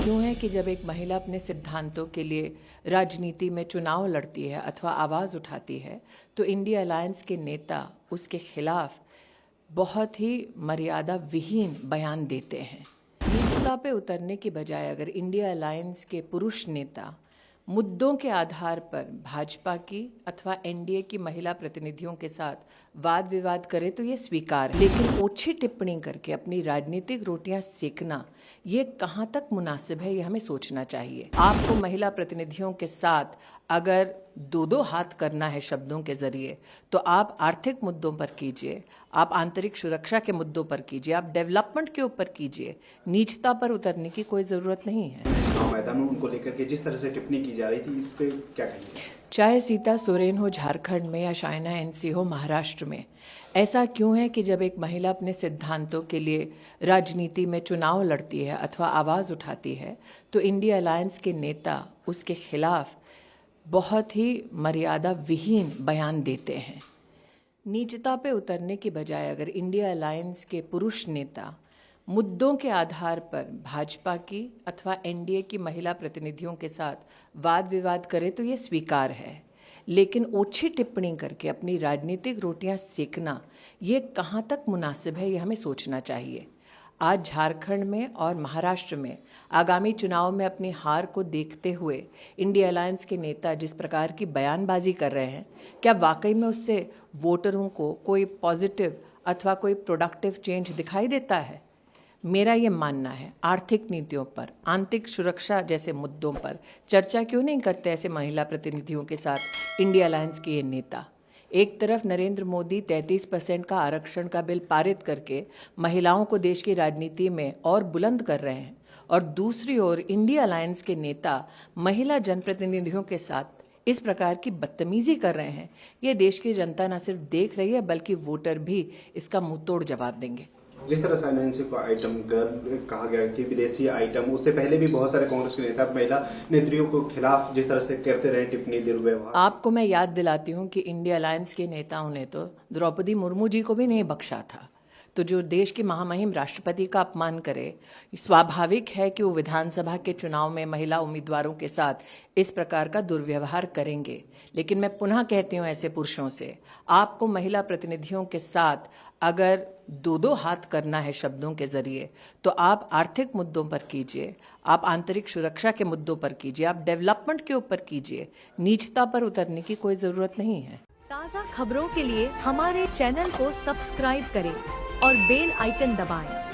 क्यों है कि जब एक महिला अपने सिद्धांतों के लिए राजनीति में चुनाव लड़ती है अथवा आवाज़ उठाती है तो इंडिया अलायंस के नेता उसके खिलाफ बहुत ही मर्यादा विहीन बयान देते हैं। नीचता पे उतरने की बजाय अगर इंडिया अलायंस के पुरुष नेता मुद्दों के आधार पर भाजपा की अथवा एनडीए की महिला प्रतिनिधियों के साथ वाद विवाद करे तो ये स्वीकार है, लेकिन ओछी टिप्पणी करके अपनी राजनीतिक रोटियां सेकना ये कहां तक मुनासिब है, ये हमें सोचना चाहिए। आपको महिला प्रतिनिधियों के साथ अगर दो हाथ करना है शब्दों के जरिए तो आप आर्थिक मुद्दों पर कीजिए, आप आंतरिक सुरक्षा के मुद्दों पर कीजिए, आप डेवलपमेंट के ऊपर कीजिए। नीचता पर उतरने की कोई ज़रूरत नहीं है। मैदान में उनको लेकर के जिस तरह से टिप्पणी की जा रही थी, इस पे क्या कहेंगे? चाहे सीता सोरेन हो झारखंड में या शाइना एनसी हो महाराष्ट्र में, ऐसा क्यों है कि जब एक महिला अपने सिद्धांतों के लिए राजनीति में चुनाव लड़ती है अथवा आवाज़ उठाती है तो इंडिया अलायंस के नेता उसके खिलाफ बहुत ही मर्यादा विहीन बयान देते हैं। नीचता पे उतरने की बजाय अगर इंडिया अलायंस के पुरुष नेता मुद्दों के आधार पर भाजपा की अथवा एनडीए की महिला प्रतिनिधियों के साथ वाद विवाद करे तो ये स्वीकार है, लेकिन ओछी टिप्पणी करके अपनी राजनीतिक रोटियां सेकना ये कहां तक मुनासिब है, ये हमें सोचना चाहिए। आज झारखंड में और महाराष्ट्र में आगामी चुनाव में अपनी हार को देखते हुए इंडिया अलायंस के नेता जिस प्रकार की बयानबाजी कर रहे हैं, क्या वाकई में उससे वोटरों को कोई पॉजिटिव अथवा कोई प्रोडक्टिव चेंज दिखाई देता है? मेरा ये मानना है आर्थिक नीतियों पर, आंतरिक सुरक्षा जैसे मुद्दों पर चर्चा क्यों नहीं करते ऐसे महिला प्रतिनिधियों के साथ इंडिया अलायंस के ये नेता। एक तरफ नरेंद्र मोदी 33% का आरक्षण का बिल पारित करके महिलाओं को देश की राजनीति में और बुलंद कर रहे हैं और दूसरी ओर इंडिया अलायंस के नेता महिला जनप्रतिनिधियों के साथ इस प्रकार की बदतमीजी कर रहे हैं। ये देश की जनता न सिर्फ देख रही है बल्कि वोटर भी इसका मुंहतोड़ जवाब देंगे। जिस तरह से एनसी को आइटम गर्ल कहा गया कि विदेशी आइटम, उससे पहले भी बहुत सारे कांग्रेस के नेता महिला नेत्रियों को खिलाफ जिस तरह से करते रहे टिप्पणी दुर्व्यवहार। आपको मैं याद दिलाती हूँ कि इंडिया अलायंस के नेताओं ने तो द्रौपदी मुर्मू जी को भी नहीं बख्शा था। तो जो देश के महामहिम राष्ट्रपति का अपमान करे, स्वाभाविक है कि वो विधानसभा के चुनाव में महिला उम्मीदवारों के साथ इस प्रकार का दुर्व्यवहार करेंगे। लेकिन मैं पुनः कहती हूँ ऐसे पुरुषों से, आपको महिला प्रतिनिधियों के साथ अगर दो हाथ करना है शब्दों के जरिए तो आप आर्थिक मुद्दों पर कीजिए, आप आंतरिक सुरक्षा के मुद्दों पर कीजिए, आप डेवलपमेंट के ऊपर कीजिए। नीचता पर उतरने की कोई जरूरत नहीं है। ताज़ा खबरों के लिए हमारे चैनल को सब्सक्राइब करें और बेल आइकन दबाएं।